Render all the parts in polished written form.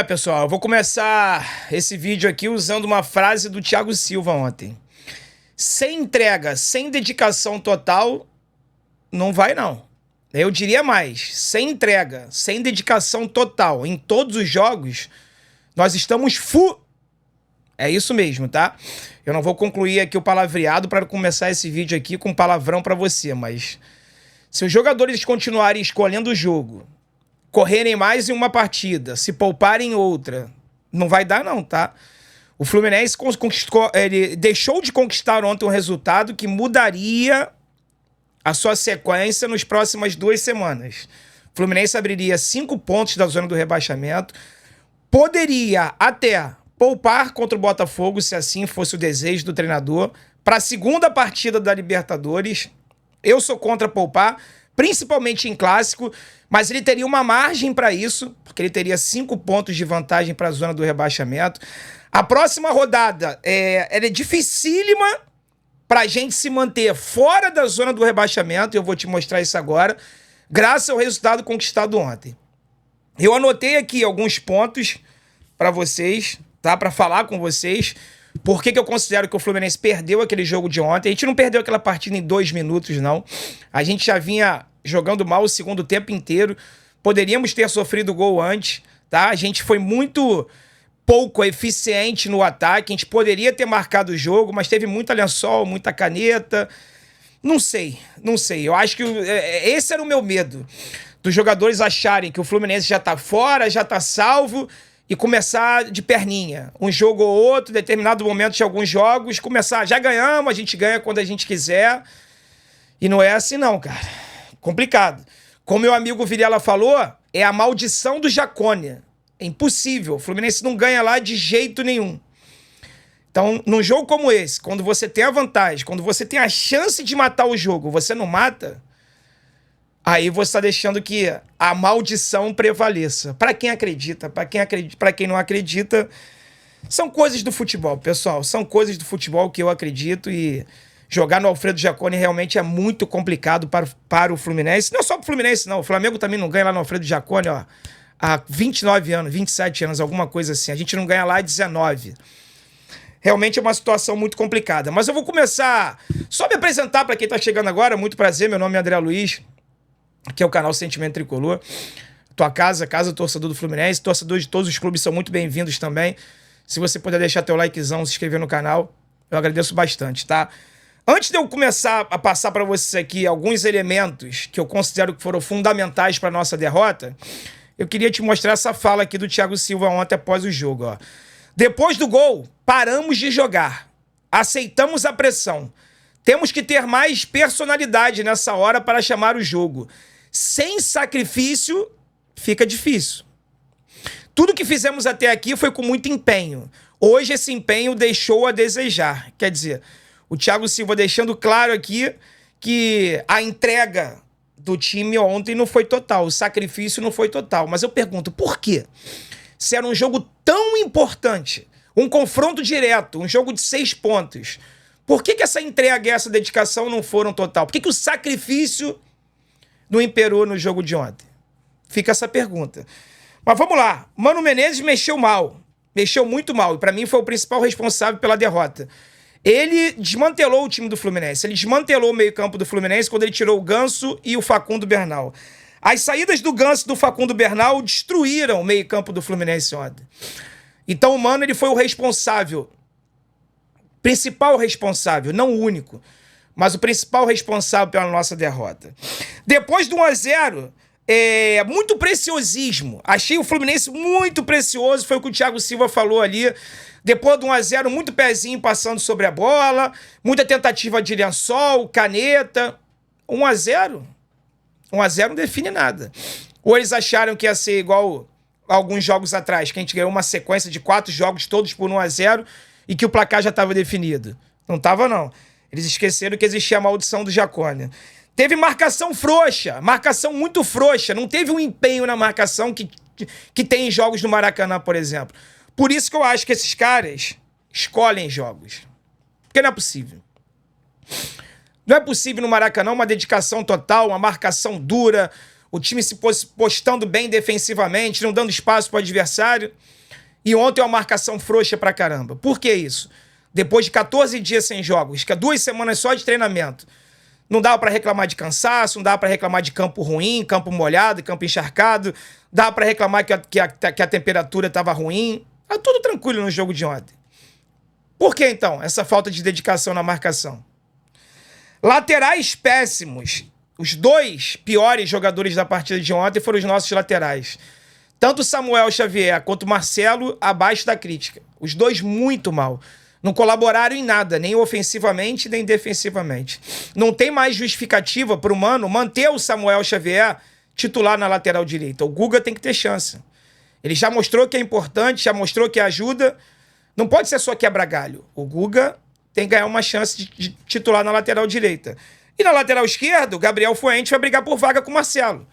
Pessoal, eu vou começar esse vídeo aqui usando uma frase do Thiago Silva ontem. Sem entrega, sem dedicação total, não vai não. Eu diria mais, sem entrega, sem dedicação total em todos os jogos, nós estamos É isso mesmo, tá? Eu não vou concluir aqui o palavreado para começar esse vídeo aqui com palavrão para você, mas se os jogadores continuarem escolhendo o jogo, correrem mais em uma partida, se pouparem em outra, não vai dar não, tá? O Fluminense conquistou, ele deixou de conquistar ontem um resultado que mudaria a sua sequência nas próximas 2 semanas. O Fluminense abriria 5 pontos da zona do rebaixamento, poderia até poupar contra o Botafogo, se assim fosse o desejo do treinador, para a segunda partida da Libertadores. Eu sou contra poupar, principalmente em clássico, mas ele teria uma margem para isso, porque ele teria 5 pontos de vantagem para a zona do rebaixamento. A próxima rodada ela é dificílima para a gente se manter fora da zona do rebaixamento, e eu vou te mostrar isso agora, graças ao resultado conquistado ontem. Eu anotei aqui alguns pontos para vocês, tá? Para falar com vocês. Por que eu considero que o Fluminense perdeu aquele jogo de ontem? A gente não perdeu aquela partida em 2 minutos, não. A gente já vinha jogando mal o segundo tempo inteiro. Poderíamos ter sofrido gol antes, tá? A gente foi muito pouco eficiente no ataque. A gente poderia ter marcado o jogo, mas teve muita lençol, muita caneta. Não sei. Eu acho que esse era o meu medo. Dos jogadores acharem que o Fluminense já tá fora, já tá salvo e começar de perninha. Um jogo ou outro, determinado momento de alguns jogos, começar, já ganhamos, a gente ganha quando a gente quiser. E não é assim não, cara. Complicado. Como meu amigo Vilela falou, é a maldição do Jacone. É impossível. O Fluminense não ganha lá de jeito nenhum. Então, num jogo como esse, quando você tem a vantagem, quando você tem a chance de matar o jogo, você não mata, aí você está deixando que a maldição prevaleça. Para quem acredita, para quem não acredita, são coisas do futebol, pessoal. São coisas do futebol que eu acredito, e jogar no Alfredo Jaconi realmente é muito complicado para o Fluminense. Não só para o Fluminense, não. O Flamengo também não ganha lá no Alfredo Jaconi, ó, há 29 anos, 27 anos, alguma coisa assim. A gente não ganha lá há 19. Realmente é uma situação muito complicada. Mas eu vou começar só me apresentar para quem está chegando agora. Muito prazer, meu nome é André Luiz. Aqui é o canal Sentimento Tricolor. Tua casa do torcedor do Fluminense. Torcedores de todos os clubes são muito bem-vindos também. Se você puder deixar teu likezão, se inscrever no canal, eu agradeço bastante, tá? Antes de eu começar a passar para vocês aqui alguns elementos que eu considero que foram fundamentais para nossa derrota, eu queria te mostrar essa fala aqui do Thiago Silva ontem após o jogo, ó. Depois do gol, paramos de jogar. Aceitamos a pressão. Temos que ter mais personalidade nessa hora para chamar o jogo. Sem sacrifício, fica difícil. Tudo que fizemos até aqui foi com muito empenho. Hoje esse empenho deixou a desejar. Quer dizer, o Thiago Silva deixando claro aqui que a entrega do time ontem não foi total, o sacrifício não foi total. Mas eu pergunto, por quê? Se era um jogo tão importante, um confronto direto, um jogo de 6 pontos, por que essa entrega e essa dedicação não foram total? Por que o sacrifício não imperou no jogo de ontem? Fica essa pergunta. Mas vamos lá. Mano Menezes mexeu mal. Mexeu muito mal. E para mim foi o principal responsável pela derrota. Ele desmantelou o time do Fluminense. Ele desmantelou o meio-campo do Fluminense quando ele tirou o Ganso e o Facundo Bernal. As saídas do Ganso e do Facundo Bernal destruíram o meio-campo do Fluminense ontem. Então o Mano ele foi o responsável. Principal responsável, não o único, mas o principal responsável pela nossa derrota. Depois do 1-0, muito preciosismo. Achei o Fluminense muito precioso, foi o que o Thiago Silva falou ali. Depois do 1-0, muito pezinho passando sobre a bola, muita tentativa de lençol, caneta. 1-0 não define nada. Ou eles acharam que ia ser igual alguns jogos atrás, que a gente ganhou uma sequência de 4 jogos todos por 1-0 e que o placar já estava definido. Não estava, não. Eles esqueceram que existia a maldição do Jacone. Teve marcação frouxa, marcação muito frouxa. Não teve um empenho na marcação que tem em jogos do Maracanã, por exemplo. Por isso que eu acho que esses caras escolhem jogos. Porque não é possível. Não é possível no Maracanã uma dedicação total, uma marcação dura, o time se postando bem defensivamente, não dando espaço para o adversário. E ontem uma marcação frouxa pra caramba. Por que isso? Depois de 14 dias sem jogos, que é 2 semanas só de treinamento, não dava para reclamar de cansaço, não dava para reclamar de campo ruim, campo molhado, campo encharcado, dava para reclamar que a temperatura estava ruim. Tá tudo tranquilo no jogo de ontem. Por que então essa falta de dedicação na marcação? Laterais péssimos. Os 2 piores jogadores da partida de ontem foram os nossos laterais. Tanto o Samuel Xavier quanto o Marcelo abaixo da crítica. Os 2 muito mal. Não colaboraram em nada, nem ofensivamente, nem defensivamente. Não tem mais justificativa para o Mano manter o Samuel Xavier titular na lateral direita. O Guga tem que ter chance. Ele já mostrou que é importante, já mostrou que ajuda. Não pode ser só quebra-galho. O Guga tem que ganhar uma chance de titular na lateral direita. E na lateral esquerda, o Gabriel Fuentes vai brigar por vaga com o Marcelo.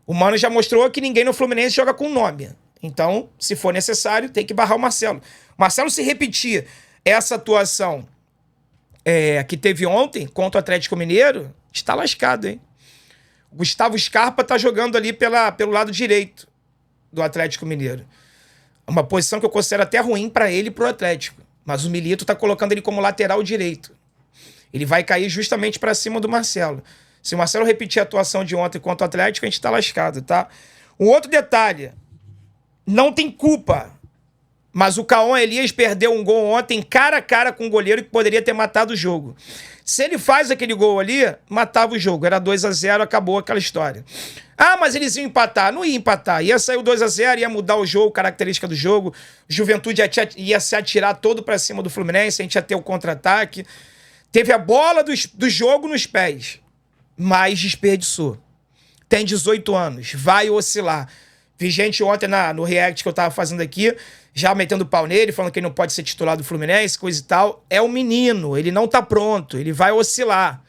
O Mano já mostrou que ninguém no Fluminense joga com nome. Então, se for necessário, tem que barrar o Marcelo. Marcelo, se repetir essa atuação que teve ontem contra o Atlético Mineiro, está lascado, hein? O Gustavo Scarpa tá jogando ali pelo lado direito do Atlético Mineiro. Uma posição que eu considero até ruim para ele e pro Atlético. Mas o Milito tá colocando ele como lateral direito. Ele vai cair justamente para cima do Marcelo. Se o Marcelo repetir a atuação de ontem contra o Atlético, a gente tá lascado, tá? Um outro detalhe. Não tem culpa, mas o Kaon Elias perdeu um gol ontem cara a cara com o goleiro que poderia ter matado o jogo. Se ele faz aquele gol ali, matava o jogo. Era 2-0, acabou aquela história. Ah, mas eles iam empatar. Não ia empatar. Ia sair o 2-0, ia mudar o jogo, característica do jogo. Juventude ia se atirar todo pra cima do Fluminense, a gente ia ter o contra-ataque. Teve a bola do jogo nos pés, mas desperdiçou. Tem 18 anos, vai oscilar. Vi gente ontem no react que eu tava fazendo aqui, já metendo pau nele, falando que ele não pode ser titular do Fluminense, coisa e tal. É um menino, ele não tá pronto, ele vai oscilar.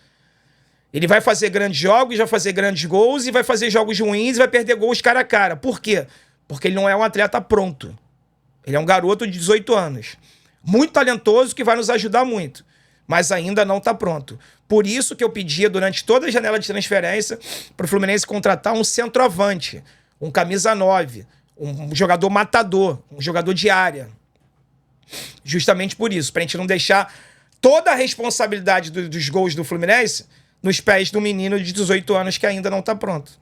Ele vai fazer grandes jogos, vai fazer grandes gols e vai fazer jogos ruins e vai perder gols cara a cara. Por quê? Porque ele não é um atleta pronto. Ele é um garoto de 18 anos. Muito talentoso, que vai nos ajudar muito. Mas ainda não tá pronto. Por isso que eu pedia durante toda a janela de transferência pro Fluminense contratar um centroavante, um camisa 9, um jogador matador, um jogador de área. Justamente por isso, pra gente não deixar toda a responsabilidade dos gols do Fluminense nos pés do menino de 18 anos que ainda não tá pronto.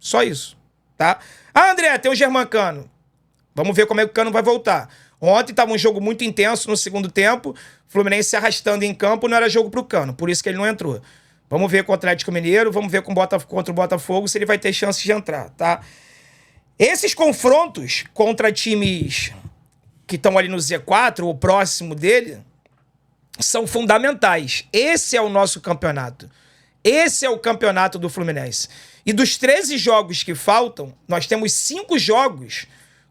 Só isso, tá? Ah, André, tem o Germancano. Vamos ver como é que o Cano vai voltar. Ontem estava um jogo muito intenso no segundo tempo, Fluminense se arrastando em campo, não era jogo pro Cano, por isso que ele não entrou. Vamos ver com o Atlético Mineiro, vamos ver contra o Botafogo se ele vai ter chance de entrar, tá? Esses confrontos contra times que estão ali no Z4 ou próximo dele são fundamentais. Esse é o nosso campeonato. Esse é o campeonato do Fluminense. E dos 13 jogos que faltam, nós temos 5 jogos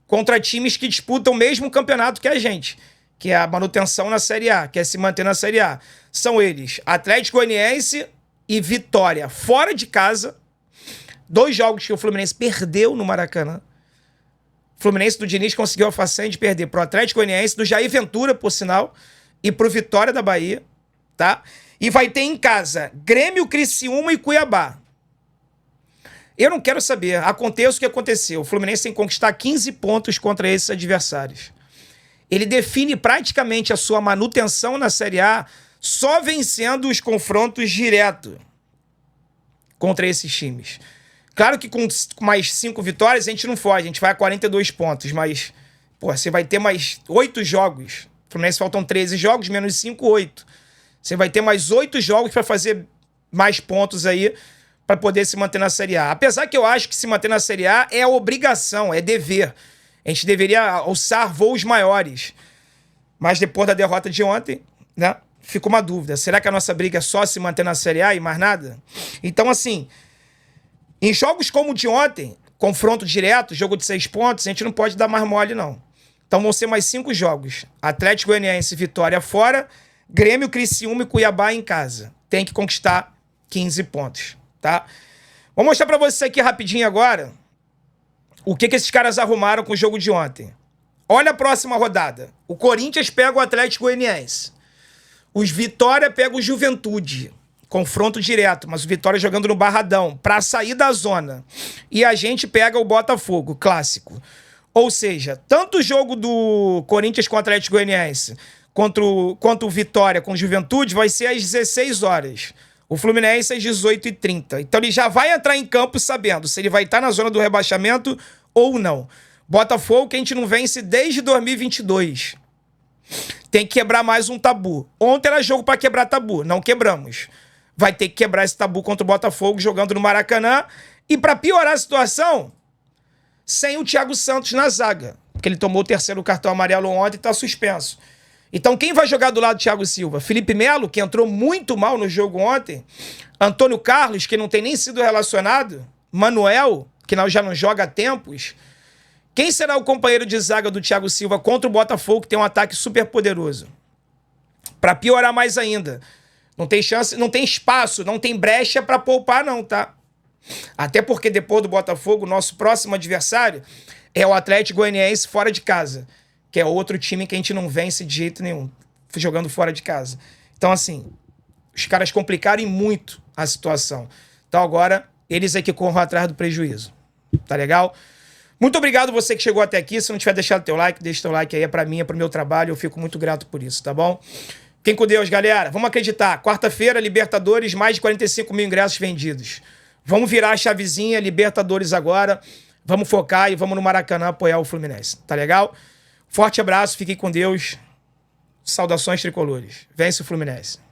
contra times que disputam o mesmo campeonato que a gente, que é a manutenção na Série A, que é se manter na Série A. São eles Atlético Goianiense e Vitória, fora de casa. 2 jogos que o Fluminense perdeu no Maracanã. O Fluminense do Diniz conseguiu a façanha de perder pro Atlético Goianiense, do Jair Ventura, por sinal, e pro Vitória da Bahia, tá? E vai ter em casa Grêmio, Criciúma e Cuiabá. Eu não quero saber, aconteça o que aconteceu. O Fluminense tem que conquistar 15 pontos contra esses adversários. Ele define praticamente a sua manutenção na Série A só vencendo os confrontos direto contra esses times. Claro que com mais 5 vitórias a gente não foge, a gente vai a 42 pontos, mas você vai ter mais 8 jogos. O Fluminense faltam 13 jogos, menos 5, 8. Você vai ter mais 8 jogos para fazer mais pontos aí, para poder se manter na Série A. Apesar que eu acho que se manter na Série A é obrigação, é dever. A gente deveria alçar voos maiores. Mas depois da derrota de ontem, né, fica uma dúvida. Será que a nossa briga é só se manter na Série A e mais nada? Então, assim, em jogos como o de ontem, confronto direto, jogo de 6 pontos, a gente não pode dar mais mole, não. Então vão ser mais 5 jogos. Atlético Goianiense, Vitória fora, Grêmio, Criciúma e Cuiabá em casa. Tem que conquistar 15 pontos. Tá? Vou mostrar pra você aqui rapidinho agora o que esses caras arrumaram com o jogo de ontem. Olha a próxima rodada. O Corinthians pega o Atlético Goianiense. Os Vitória pega o Juventude. confronto direto, mas o Vitória jogando no Barradão para sair da zona. E a gente pega o Botafogo, clássico. Ou seja, tanto o jogo do Corinthians com o Atlético Goianiense quanto o Vitória com o Juventude vai ser às 16 horas. O Fluminense às 18h30. Então ele já vai entrar em campo sabendo se ele vai estar na zona do rebaixamento ou não. Botafogo que a gente não vence desde 2022. Tem que quebrar mais um tabu. Ontem era jogo para quebrar tabu, não quebramos. Vai ter que quebrar esse tabu contra o Botafogo jogando no Maracanã. E para piorar a situação, sem o Thiago Santos na zaga, porque ele tomou o terceiro cartão amarelo ontem e está suspenso. Então quem vai jogar do lado do Thiago Silva? Felipe Melo, que entrou muito mal no jogo ontem. Antônio Carlos, que não tem nem sido relacionado. Manuel, que já não joga há tempos. Quem será o companheiro de zaga do Thiago Silva contra o Botafogo, que tem um ataque super poderoso? Para piorar mais ainda, não tem chance, não tem espaço, não tem brecha para poupar não, tá? Até porque depois do Botafogo, nosso próximo adversário é o Atlético Goianiense fora de casa, que é outro time que a gente não vence de jeito nenhum, jogando fora de casa. Então, assim, os caras complicaram muito a situação. Então, agora, eles é que corram atrás do prejuízo. Tá legal? Muito obrigado você que chegou até aqui. Se não tiver deixado teu like, deixa teu like aí. É pra mim, é pro meu trabalho. Eu fico muito grato por isso, tá bom? Fiquem com Deus, galera. Vamos acreditar. Quarta-feira, Libertadores, mais de 45 mil ingressos vendidos. Vamos virar a chavezinha, Libertadores agora. Vamos focar e vamos no Maracanã apoiar o Fluminense. Tá legal? Forte abraço, fiquem com Deus. Saudações tricolores. Vence o Fluminense.